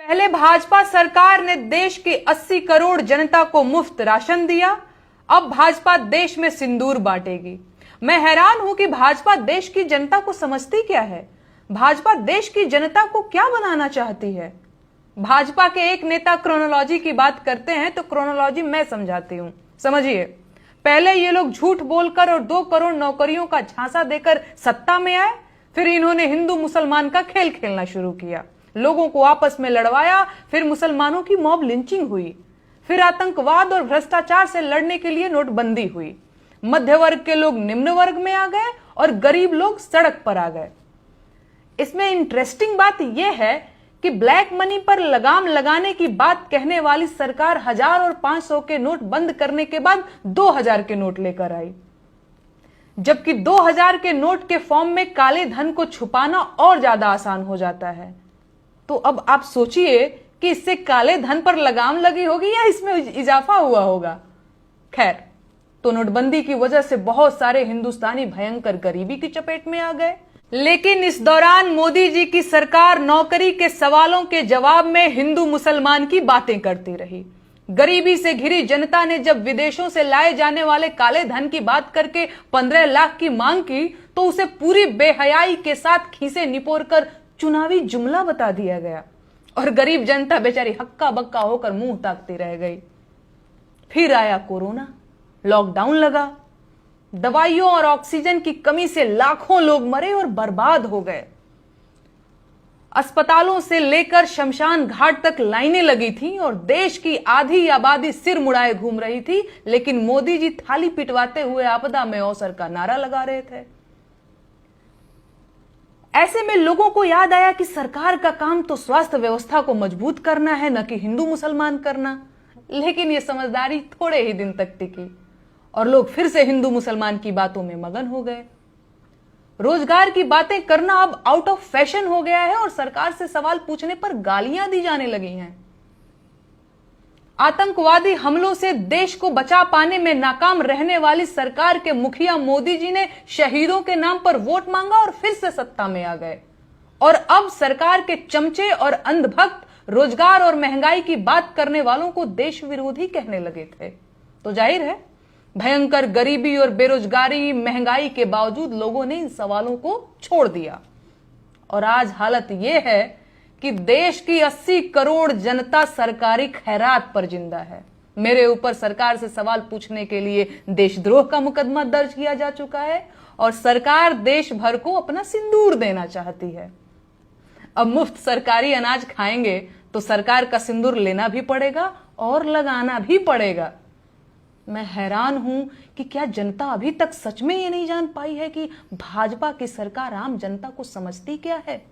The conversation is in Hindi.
पहले भाजपा सरकार ने देश की 80 करोड़ जनता को मुफ्त राशन दिया, अब भाजपा देश में सिंदूर बांटेगी। मैं हैरान हूं कि भाजपा देश की जनता को समझती क्या है। भाजपा देश की जनता को क्या बनाना चाहती है। भाजपा के एक नेता क्रोनोलॉजी की बात करते हैं तो क्रोनोलॉजी मैं समझाती हूं। समझिए, पहले ये लोग झूठ बोलकर और 2 करोड़ नौकरियों का झांसा देकर सत्ता में आए, फिर इन्होंने हिंदू मुसलमान का खेल खेलना शुरू किया, लोगों को आपस में लड़वाया, फिर मुसलमानों की मॉब लिंचिंग हुई, फिर आतंकवाद और भ्रष्टाचार से लड़ने के लिए नोटबंदी हुई। मध्य वर्ग के लोग निम्न वर्ग में आ गए और गरीब लोग सड़क पर आ गए। इसमें इंटरेस्टिंग बात यह है कि ब्लैक मनी पर लगाम लगाने की बात कहने वाली सरकार 1000 और 500 के नोट बंद करने के बाद 2000 के नोट लेकर आई, जबकि 2000 के नोट के फॉर्म में काले धन को छुपाना और ज्यादा आसान हो जाता है। तो अब आप सोचिए कि इससे काले धन पर लगाम लगी होगी या इसमें इजाफा हुआ होगा। खैर, तो नोटबंदी की वजह से बहुत सारे हिंदुस्तानी भयंकर गरीबी की चपेट में आ गए, लेकिन इस दौरान मोदी जी की सरकार नौकरी के सवालों के जवाब में हिंदू मुसलमान की बातें करती रही। गरीबी से घिरी जनता ने जब विदेशों से लाए जाने वाले काले धन की बात करके 15 लाख की मांग की तो उसे पूरी बेहयाई के साथ खीसे निपोरकर चुनावी जुमला बता दिया गया और गरीब जनता बेचारी हक्का बक्का होकर मुंह ताकती रह गई। फिर आया कोरोना, लॉकडाउन लगा, दवाइयों और ऑक्सीजन की कमी से लाखों लोग मरे और बर्बाद हो गए। अस्पतालों से लेकर शमशान घाट तक लाइनें लगी थीं और देश की आधी आबादी सिर मुड़ाए घूम रही थी, लेकिन मोदी जी थाली पिटवाते हुए आपदा में अवसर का नारा लगा रहे थे। ऐसे में लोगों को याद आया कि सरकार का काम तो स्वास्थ्य व्यवस्था को मजबूत करना है, न कि हिंदू मुसलमान करना। लेकिन यह समझदारी थोड़े ही दिन तक टिकी और लोग फिर से हिंदू मुसलमान की बातों में मगन हो गए। रोजगार की बातें करना अब आउट ऑफ फैशन हो गया है और सरकार से सवाल पूछने पर गालियां दी जाने लगी हैं। आतंकवादी हमलों से देश को बचा पाने में नाकाम रहने वाली सरकार के मुखिया मोदी जी ने शहीदों के नाम पर वोट मांगा और फिर से सत्ता में आ गए। और अब सरकार के चमचे और अंधभक्त रोजगार और महंगाई की बात करने वालों को देश विरोधी कहने लगे थे। तो जाहिर है, भयंकर गरीबी और बेरोजगारी, महंगाई के बावजूद लोगों ने इन सवालों को छोड़ दिया और आज हालत यह है कि देश की 80 करोड़ जनता सरकारी खैरात पर जिंदा है। मेरे ऊपर सरकार से सवाल पूछने के लिए देशद्रोह का मुकदमा दर्ज किया जा चुका है और सरकार देश भर को अपना सिंदूर देना चाहती है। अब मुफ्त सरकारी अनाज खाएंगे तो सरकार का सिंदूर लेना भी पड़ेगा और लगाना भी पड़ेगा। मैं हैरान हूं कि क्या जनता अभी तक सच में ये नहीं जान पाई है कि भाजपा की सरकार आम जनता को समझती क्या है।